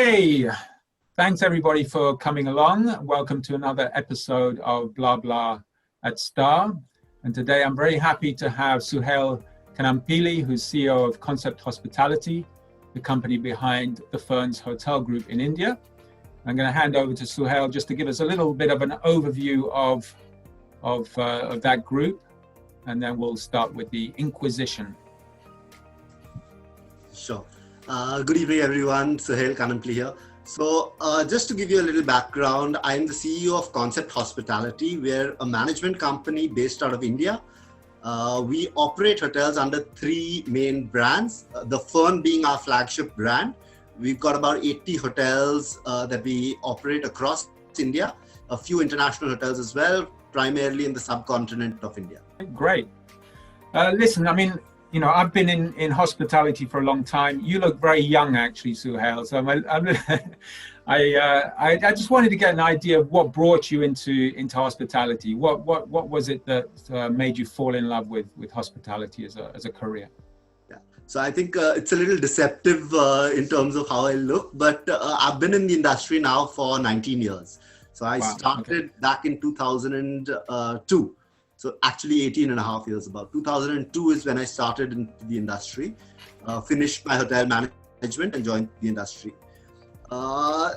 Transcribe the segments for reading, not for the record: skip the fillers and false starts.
Okay, thanks everybody for coming along. Welcome to another episode of Blah Blah at STAAH. And today I'm very happy to have Suhail Kannampilly, who's CEO of Concept Hospitality, the company behind the Fern Hotel Group in India. I'm going to hand over to Suhail just to give us a little bit of an overview of that group, and then we'll start with the Inquisition. Sure. Good evening, everyone. Suhail Kannampilly here. So just to give you a little background, I'm the CEO of Concept Hospitality. We're a management company based out of India. We operate hotels under three main brands, the Fern being our flagship brand. We've got about 80 hotels that we operate across India, a few international hotels as well, primarily in the subcontinent of India. Great. Listen, I mean, you know, I've been in hospitality for a long time. You look very young, actually, Suhail. So I just wanted to get an idea of what brought you into hospitality. What was it that made you fall in love with hospitality as a career? Yeah. So I think it's a little deceptive in terms of how I look, but I've been in the industry now for 19 years. So I started back in 2002. So actually 18 and a half years about. 2002 is when I started into the industry, finished my hotel management and joined the industry.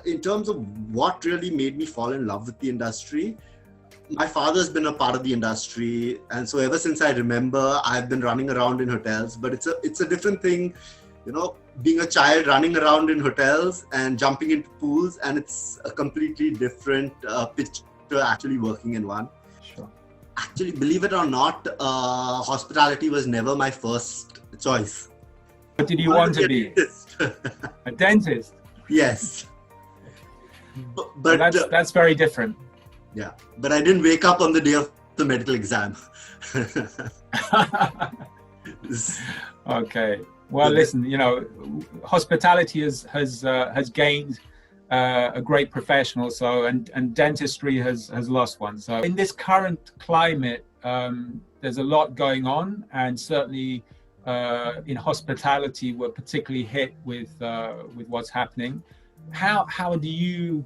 In terms of what really made me fall in love with the industry, my father's been a part of the industry. And so ever since I remember, I've been running around in hotels, but it's a different thing, you know, being a child running around in hotels and jumping into pools, and it's a completely different pitch to actually working in one. Sure. Actually, believe it or not, hospitality was never my first choice. What did you want to be? A dentist? Yes. But that's very different. Yeah, but I didn't wake up on the day of the medical exam. Okay. Well, listen, you know, hospitality has gained a great professional, so and dentistry has lost one. So in this current climate, there's a lot going on, and certainly in hospitality, we're particularly hit with what's happening. How do you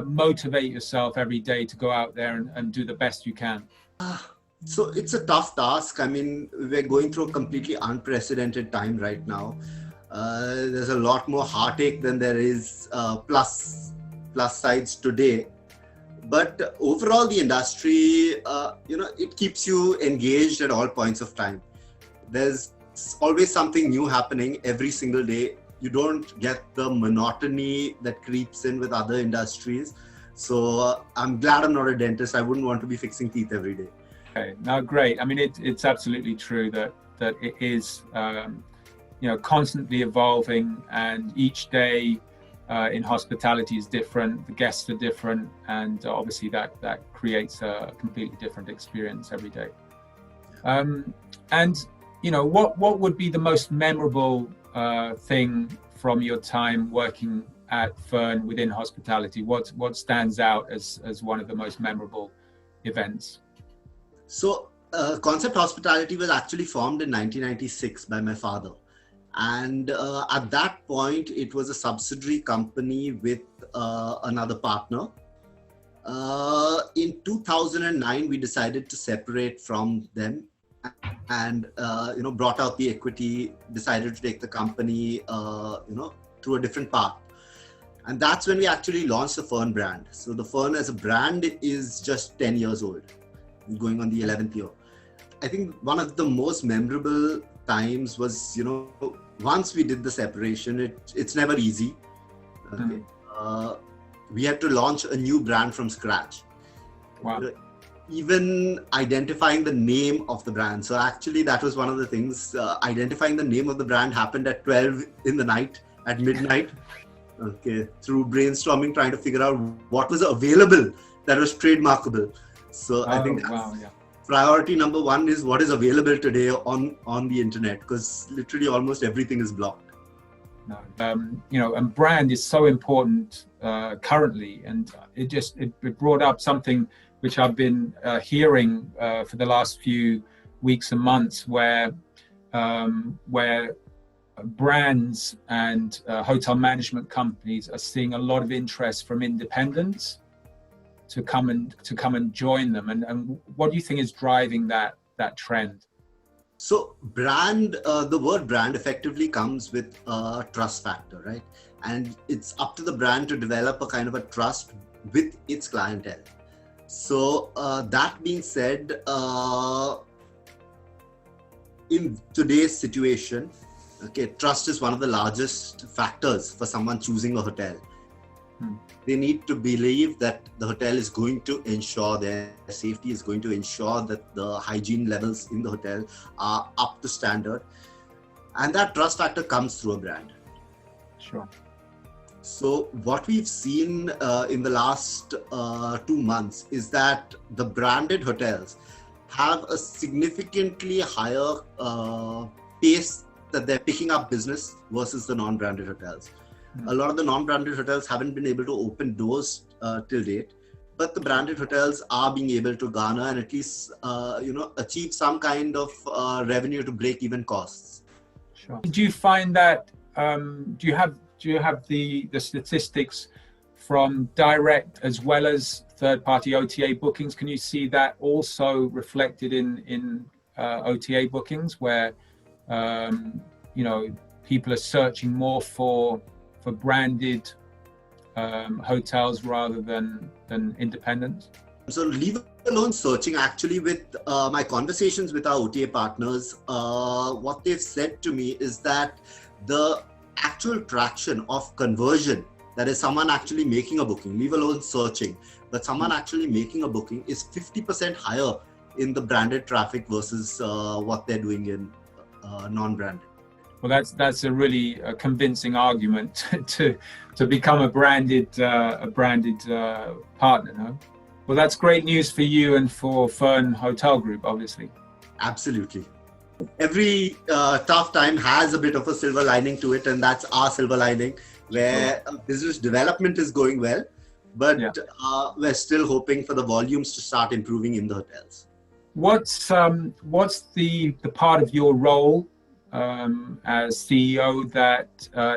motivate yourself every day to go out there and do the best you can? So it's a tough task. I mean, we're going through a completely unprecedented time right now. There's a lot more heartache than there is plus sides today. But overall, the industry, you know, it keeps you engaged at all points of time. There's always something new happening every single day. You don't get the monotony that creeps in with other industries. So I'm glad I'm not a dentist. I wouldn't want to be fixing teeth every day. Okay, no, great. I mean, it's absolutely true that it is, you know, constantly evolving, and each day in hospitality is different. The guests are different, and obviously that creates a completely different experience every day. And you know, what would be the most memorable thing from your time working at Fern within hospitality? What stands out as one of the most memorable events? So Concept Hospitality was actually formed in 1996 by my father. And at that point, it was a subsidiary company with another partner. In 2009, we decided to separate from them and, you know, brought out the equity, decided to take the company, you know, through a different path. And that's when we actually launched the Fern brand. So the Fern as a brand is just 10 years old, going on the 11th year. I think one of the most memorable times was, you know, once we did the separation, it's never easy. Okay. We had to launch a new brand from scratch. Wow. Even identifying the name of the brand. So actually that was one of the things, identifying the name of the brand happened at 12 in the night, at midnight. Okay, through brainstorming, trying to figure out what was available that was trademarkable. So I think that's priority number one is what is available today on the internet, because literally almost everything is blocked. You know, and brand is so important currently, and it brought up something which I've been hearing for the last few weeks and months, where brands and hotel management companies are seeing a lot of interest from independents to come and join them, and what do you think is driving that trend? So brand, the word brand effectively comes with a trust factor, right? And it's up to the brand to develop a kind of a trust with its clientele. So that being said, in today's situation, okay, trust is one of the largest factors for someone choosing a hotel. They need to believe that the hotel is going to ensure their safety, is going to ensure that the hygiene levels in the hotel are up to standard. And that trust factor comes through a brand. Sure. So what we've seen in the last 2 months is that the branded hotels have a significantly higher pace that they're picking up business versus the non-branded hotels. A lot of the non-branded hotels haven't been able to open doors till date, but the branded hotels are being able to garner and at least achieve some kind of revenue to break even costs. Sure. Do you find that do you have the statistics from direct as well as third-party OTA bookings? Can you see that also reflected in OTA bookings, where people are searching more for branded hotels rather than independent? So leave alone searching, actually, with my conversations with our OTA partners, what they've said to me is that the actual traction of conversion, that is someone actually making a booking, leave alone searching, but someone actually making a booking is 50% higher in the branded traffic versus what they're doing in non-branded. Well, that's a really convincing argument to become a branded partner, no? Well, that's great news for you and for Fern Hotel Group, obviously. Absolutely. Every tough time has a bit of a silver lining to it, and that's our silver lining, where business development is going well, but we're still hoping for the volumes to start improving in the hotels. What's the part of your role as CEO that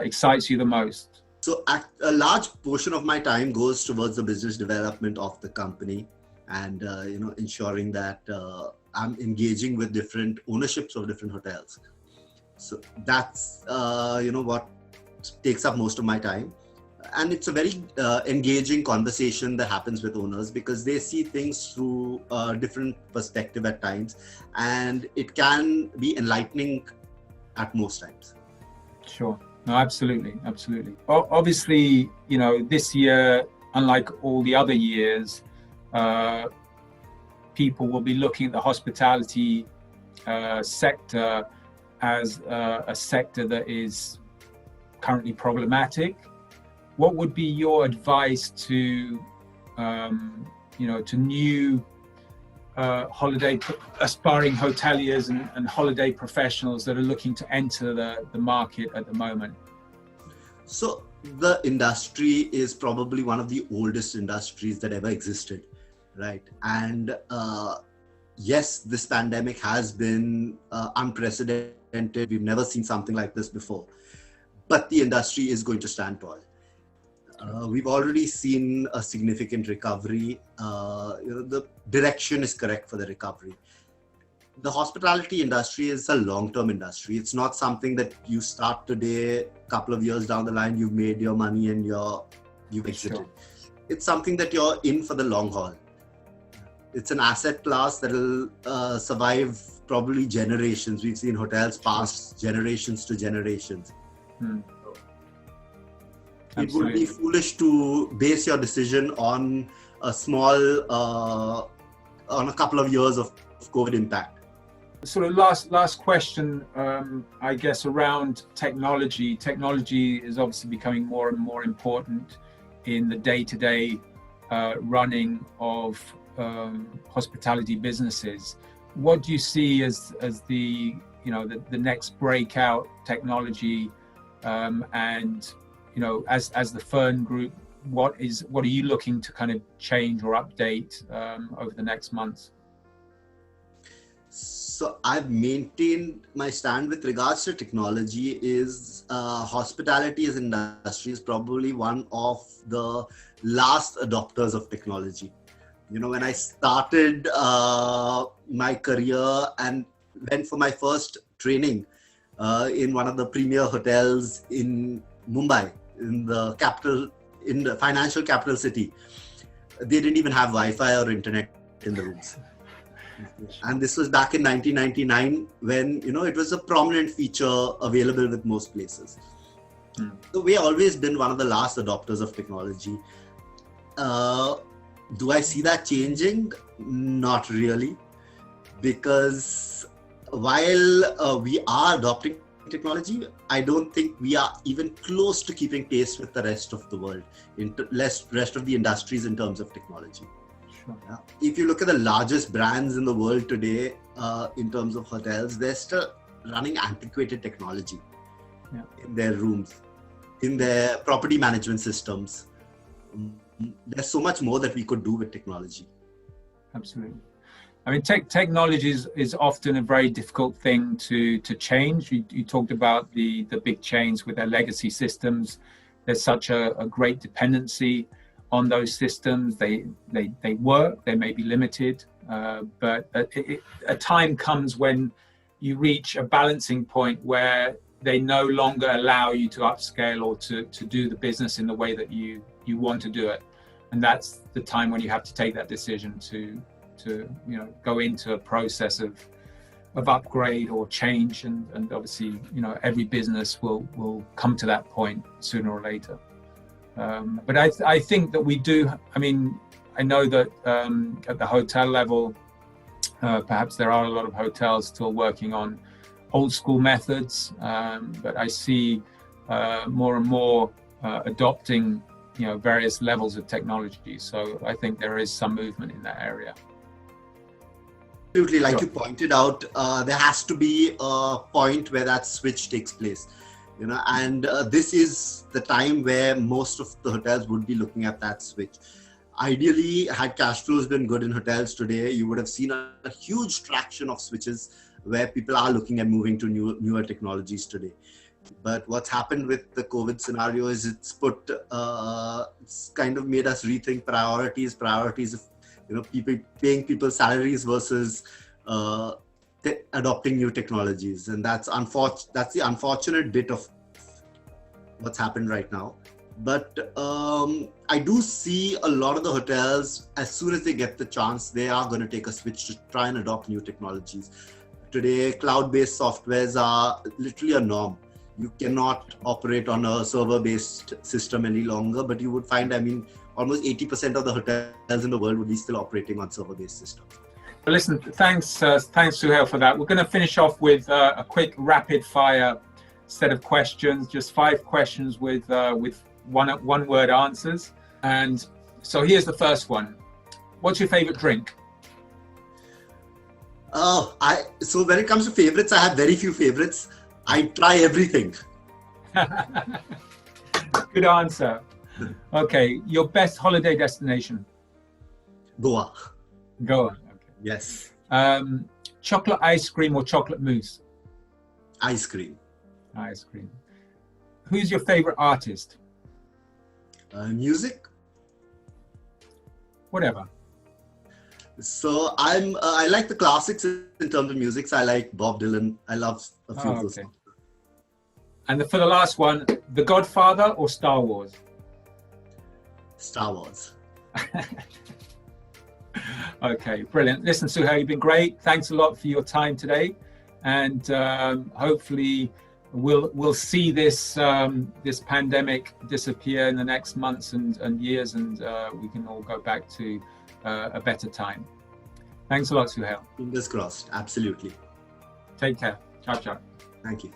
excites you the most? So a large portion of my time goes towards the business development of the company, and ensuring that I'm engaging with different ownerships of different hotels. So that's what takes up most of my time, and it's a very engaging conversation that happens with owners, because they see things through a different perspective at times, and it can be enlightening at most times. Sure. No, absolutely. Obviously, this year, unlike all the other years, people will be looking at the hospitality sector as a sector that is currently problematic. What would be your advice to new aspiring hoteliers and holiday professionals that are looking to enter the market at the moment? So the industry is probably one of the oldest industries that ever existed, right? And yes, this pandemic has been unprecedented. We've never seen something like this before, but the industry is going to stand tall. We've already seen a significant recovery. The direction is correct for the recovery. The hospitality industry is a long-term industry. It's not something that you start today, a couple of years down the line, you've made your money and you've exited. Sure. It's something that you're in for the long haul. It's an asset class that will survive probably generations. We've seen hotels pass generations to generations. It would be foolish to base your decision on a couple of years of COVID impact. Sort of last question, I guess, around technology. Technology is obviously becoming more and more important in the day-to-day running of hospitality businesses. What do you see as the next breakout technology, and as the Fern Group, what are you looking to kind of change or update over the next months? So I've maintained my stand with regards to technology is hospitality as industry is probably one of the last adopters of technology. You know, when I started my career and went for my first training in one of the premier hotels in Mumbai, in the capital, in the financial capital city, they didn't even have Wi-Fi or internet in the rooms. And this was back in 1999 when, you know, it was a prominent feature available with most places. So we've always been one of the last adopters of technology. Do I see that changing? Not really, because while we are adopting technology, I don't think we are even close to keeping pace with the rest of the world, rest of the industries in terms of technology. Sure. Yeah. If you look at the largest brands in the world today, in terms of hotels, they're still running antiquated technology in their rooms, in their property management systems. There's so much more that we could do with technology. Absolutely. I mean, technology is often a very difficult thing to change. You talked about the big chains with their legacy systems. There's such a great dependency on those systems. They work, they may be limited, but a time comes when you reach a balancing point where they no longer allow you to upscale or to do the business in the way that you want to do it. And that's the time when you have to take that decision to go into a process of upgrade or change, and obviously, you know, every business will come to that point sooner or later. But I think that we do. I mean, I know that at the hotel level, perhaps there are a lot of hotels still working on old school methods, but I see more and more adopting, you know, various levels of technology. So I think there is some movement in that area. Absolutely, like you pointed out, there has to be a point where that switch takes place, you know, and this is the time where most of the hotels would be looking at that switch. Ideally, had cash flows been good in hotels today, you would have seen a huge traction of switches where people are looking at moving to newer technologies today. But what's happened with the COVID scenario is it's kind of made us rethink priorities of, you know, paying people salaries versus adopting new technologies. And that's the unfortunate bit of what's happened right now. But I do see a lot of the hotels, as soon as they get the chance, they are going to take a switch to try and adopt new technologies. Today, cloud-based softwares are literally a norm. You cannot operate on a server-based system any longer, but you would find, I mean, almost 80% of the hotels in the world would be still operating on server-based systems. Well, listen, thanks Suhail for that. We're going to finish off with a quick rapid-fire set of questions, just 5 questions with one-word answers. And so here's the first one. What's your favorite drink? So when it comes to favorites, I have very few favorites. I try everything. Good answer. Okay, your best holiday destination? Goa. Goa. Okay. Yes. Chocolate ice cream or chocolate mousse? Ice cream. Ice cream. Who's your favorite artist? Music. Whatever. So I like the classics in terms of music. So I like Bob Dylan. I love a few of those songs. And for the last one, The Godfather or Star Wars? Star Wars. Okay, brilliant. Listen, Suhail, you've been great. Thanks a lot for your time today, and hopefully we'll see this this pandemic disappear in the next months and years, and we can all go back to a better time. Thanks a lot, Suhail. Fingers crossed. Absolutely. Take care. Ciao, ciao. Thank you.